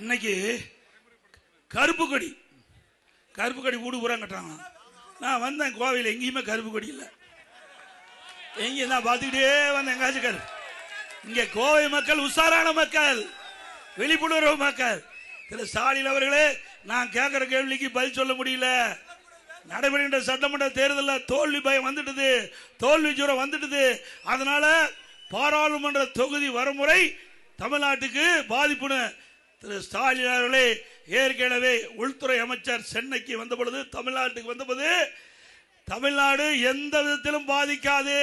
இன்னைக்கு கருப்பு கொடி வீடு பூரா கட்டுறாங்க. நான் வந்தேன் கோவையில், எங்கேயுமே கருப்பு கொடி இல்லை. எங்கேயும் நான் பார்த்துக்கிட்டே வந்தேன், எங்காச்சும் இங்கே கோவை மக்கள் உஷாரான மக்கள், விழிப்புணர்வு மக்கள். திரு ஸ்டாலின் அவர்களே, நான் கேட்கிற கேள்விக்கு பதில் சொல்ல முடியல. நடைபெறுகின்ற சட்டமன்ற தேர்தலில் தோல்வி பயம் வந்துட்டது, தோல்வி ஜுரம் வந்துட்டது. அதனால பாராளுமன்ற தொகுதி வரமுறை தமிழ்நாட்டுக்கு பாதிப்புன்னு திரு ஸ்டாலின் அவர்களே ஏற்கனவே உள்துறை அமைச்சர் சென்னைக்கு வந்த பொழுது, தமிழ்நாட்டுக்கு வந்தபோது, தமிழ்நாடு எந்த விதத்திலும் பாதிக்காது,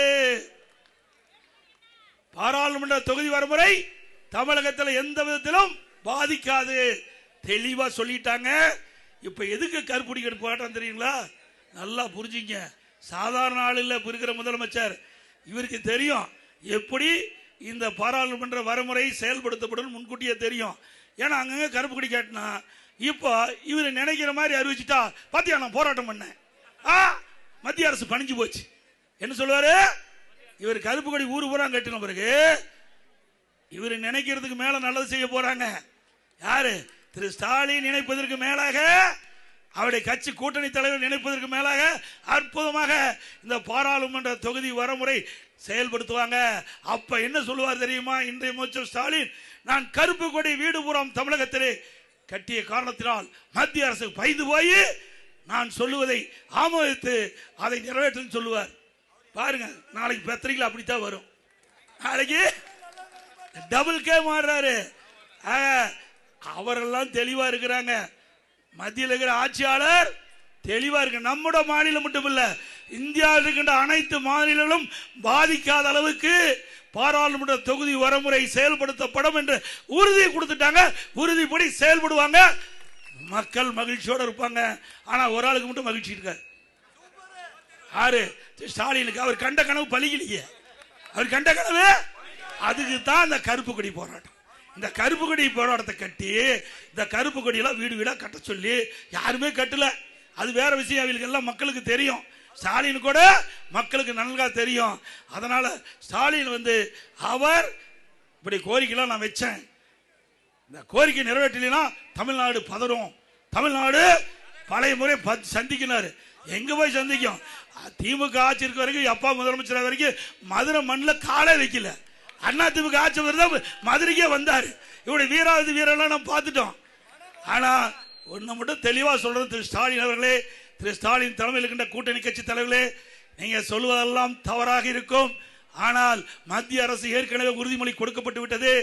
பாராளுமன்ற தொகுதி வரமுறை தமிழகத்தில் எந்த விதத்திலும் பாதிக்காது தெளிவா சொல்லிட்டாங்க. இப்ப எதுக்கு கருப்புடி போராட்டம் தெரியுங்களா? நல்லா புரிஞ்சுங்க. சாதாரண ஆள் இல்ல இருக்கிற முதலமைச்சர். இவருக்கு தெரியும் எப்படி இந்த பாராளுமன்ற வரமுறை செயல்படுத்தப்படும், முன்கூட்டியே தெரியும். ஏன்னா அங்கங்க கருப்பு கொடி காட்டினா இப்போ இவர் நினைக்கிற மாதிரி அறிவிச்சுட்டா, பாத்தியா நான் போராட்டம் பண்ணேன், மத்திய அரசு பணிஞ்சு போச்சு என்ன சொல்லுவாரு? இவர் கருப்பு கொடி ஊரு பூரா கட்டின பிறகு இவர் நினைக்கிறதுக்கு மேல நல்லது செய்ய போறாங்க. யாரு? திரு ஸ்டாலின் நினைப்பதற்கு மேலாக, அவருடைய கட்சி கூட்டணி தலைவர் நினைப்பதற்கு மேலாக அற்புதமாக இந்த பாராளுமன்ற தொகுதி வரமுறை செயல்படுத்துவாங்க. அப்ப என்ன சொல்லுவார் தெரியுமா? இன்றைய முதலமைச்சர் ஸ்டாலின், நான் கருப்பு கொடி வீடு பூரம் தமிழகத்திலே கட்டிய காரணத்தினால் மத்திய அரசு பயந்து போய் நான் சொல்லுவதை ஆமோதித்து அதை நிறைவேற்றும் சொல்லுவார். பாருங்க, நாளைக்கு பத்திரிகையில் அப்படித்தான் வரும். நாளைக்கு டபுள் கே மாறுறாரு. அவரெல்லாம் தெளிவா இருக்கிறாங்க. மத்தியில் இருக்கிற ஆட்சியாளர் தெளிவா இருக்கு. நம்முடைய மாநிலம் மட்டும் இல்ல, இந்தியாவில் இருக்கின்ற அனைத்து மாநிலங்களும் பாதிக்காத அளவுக்கு பாராளுமன்ற தொகுதி வரமுறை செயல்படுத்தப்படும் என்று உறுதி கொடுத்துட்டாங்க. உறுதிப்படி செயல்படுவாங்க. மக்கள் மகிழ்ச்சியோடு இருப்பாங்க. ஆனா ஒரு ஆளுக்கு மட்டும் மகிழ்ச்சி இருக்காது. யாரு? ஸ்டாலினுக்கு. அவர் கண்ட கனவு பலிக்கலையே. அவர் கண்ட கனவு, அதுக்கு தான் இந்த கருப்பு கொடி போராட்டம். இந்த கருப்பு கொடி போராட்டத்தை கட்டி, இந்த கருப்பு கொடியெல்லாம் வீடு வீடா கட்ட சொல்லி யாருமே கட்டல. அது வேற விஷயம். அவங்களுக்கு எல்லாம் மக்களுக்கு தெரியும். ஸ்டாலின் கூட மக்களுக்கு நன்கா தெரியும். அதனால ஸ்டாலின் அவர் இப்படி கோரிக்கைலாம் நான் வச்சேன், இந்த கோரிக்கை நிறைவேற்றலைன்னா தமிழ்நாடு பதறும். தமிழ்நாடு பழைய முறை சந்திக்கினாரு. எங்க போய் சந்திக்கும்? திமுக ஆட்சி இருக்க வரைக்கும், அப்பா முதலமைச்சர் வரைக்கும் மதுரை மண்ணில் காலை வைக்கல. அண்ணா திமுக ஆட்சி வருது, மதுரைக்கே வந்தாரு. இவருடைய வீராவது வீரெல்லாம் நம்ம பார்த்துட்டோம். ஆனா ஒன்னு மட்டும் தெளிவா சொல்றது, திரு ஸ்டாலின் அவர்களே, திரு ஸ்டாலின் தலைமையில் இருக்கின்ற கூட்டணி கட்சி தலைவர்களே, நீங்க சொல்வதெல்லாம் தவறாக இருக்கும். ஆனால் மத்திய அரசு ஏற்கனவே உறுதிமொழி கொடுக்கப்பட்டு விட்டது.